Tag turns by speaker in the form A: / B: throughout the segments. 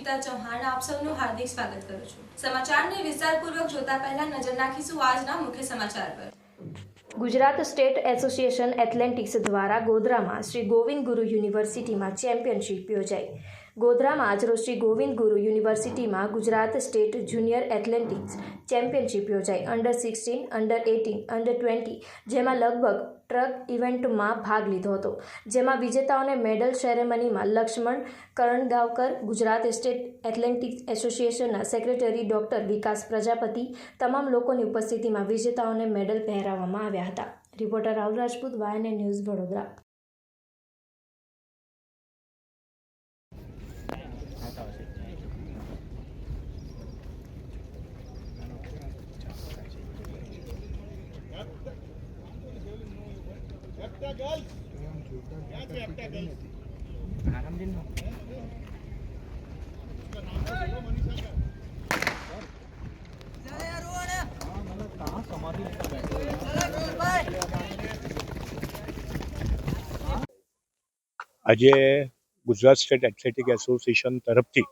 A: અર્પિતા ચૌહાણ આપ સૌનું હાર્દિક સ્વાગત કરું છું। સમાચારને વિસ્તારપૂર્વક જોતા પહેલા નજર નાખીશું આજના મુખ્ય સમાચાર પર।
B: ગુજરાત સ્ટેટ એસોસિએશન એથ્લેટિક્સ દ્વારા ગોધરામાં શ્રી ગોવિંદ ગુરુ યુનિવર્સિટીમાં ચેમ્પિયનશિપ યોજાઈ। ગોધરામાં આજરોજ શ્રી ગોવિંદ ગુરુ યુનિવર્સિટીમાં Gujarat state junior athletics championship યોજાઈ। અંડર 16, અંડર 18, અંડર 20 જેમાં લગભગ ટ્રક ઇવેન્ટમાં ભાગ લીધો હતો, જેમાં વિજેતાઓને મેડલ સેરેમનીમાં લક્ષ્મણ કરણગાવકર, ગુજરાત સ્ટેટ એથ્લેટિક્સ એસોસિએશનના સેક્રેટરી ડોક્ટર વિકાસ પ્રજાપતિ, તમામ લોકોની ઉપસ્થિતિમાં વિજેતાઓને મેડલ પહેરાવવામાં આવ્યા હતા। Reporter Rahul Rajput, YNN news, Vadodara.
C: આજે ગુજરાત સ્ટેટ એથ્લેટિક એસોસિએશન તરફથી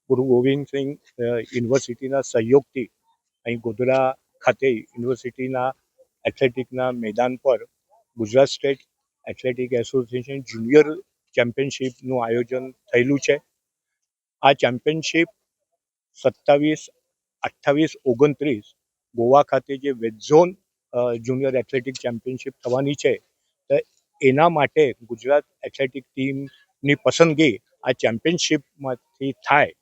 C: ગુરુ ગોવિંદ સિંહ યુનિવર્સિટીના સહયોગથી અહીં ગોધરા ખાતે યુનિવર્સિટીના એથ્લેટિકના મેદાન પર Gujarat state athletic association junior ચેમ્પિયનશિપનું આયોજન થયેલું છે। આ ચેમ્પિયનશિપ 27, 28, 29 ગોવા ખાતે જે veg zone junior athletic championship થવાની છે, એના માટે ગુજરાત એથ્લેટિક ટીમની પસંદગી આ ચેમ્પિયનશિપમાંથી થાય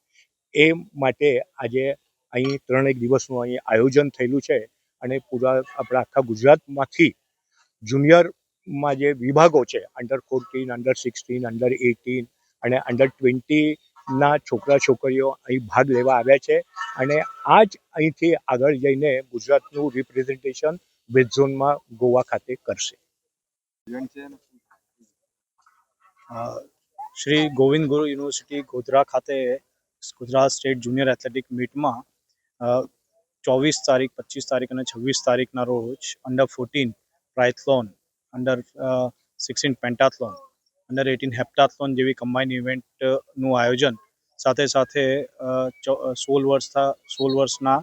C: એ માટે આજે અહીં 3 દિવસનું અહીં આયોજન થયેલું છે। અને પૂરા આપણા આખા ગુજરાતમાંથી જુનિયરમાં જે વિભાગો છે, અંડર 14, અંડર 16, અંડર 18 અને અંડર 20ના છોકરા છોકરીઓ અહીં ભાગ લેવા આવ્યા છે। અને આ જ અહીંથી આગળ જઈને ગુજરાતનું રિપ્રેઝન્ટેશન વેજ ઝોનમાં ગોવા ખાતે કરશે।
D: શ્રી ગોવિંદ ગુરુ યુનિવર્સિટી ગોધરા ખાતે ગુજરાત સ્ટેટ જુનિયર એથ્લેટિક મીટમાં 24 તારીખ, 25 તારીખ અને 26 તારીખના રોજ અંડર 14 ટ્રાયથલોન, અંડર 16 પેન્ટાથલોન, અંડર 18 હેપ્ટાથલોન જેવી કમ્બાઇન ઇવેન્ટનું આયોજન સાથે 16 વર્ષના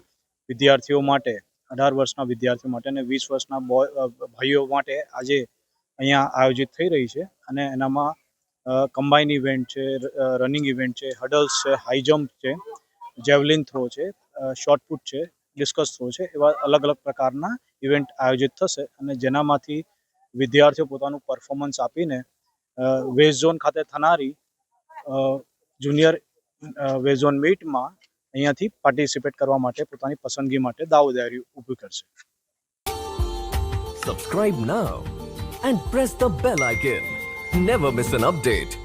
D: વિદ્યાર્થીઓ માટે, 18 વર્ષના વિદ્યાર્થીઓ માટે અને 20 વર્ષના ભાઈઓ માટે આજે અહીંયા આયોજિત થઈ રહી છે। અને એનામાં કમ્બાઇન ઇવેન્ટ છે, રનિંગ ઇવેન્ટ છે, હડલ્સ છે, હાઈ જમ્પ છે, જેવલિન થ્રો છે, શોર્ટપુટ છે, ડિસ્કસ થ્રો છે, એવા અલગ અલગ પ્રકારના ઇવેન્ટ આયોજિત થશે। અને જેનામાંથી વિદ્યાર્થીઓ પોતાનું પરફોર્મન્સ આપીને વેસ્ટ ઝોન ખાતે થનારી જુનિયર વેસ્ટ ઝોન મીટમાં અહીંયાથી પાર્ટિસિપેટ કરવા માટે પોતાની પસંદગી માટે દાવેદારી ઊભી કરશે।
E: Subscribe now and press the bell icon. Never miss an update.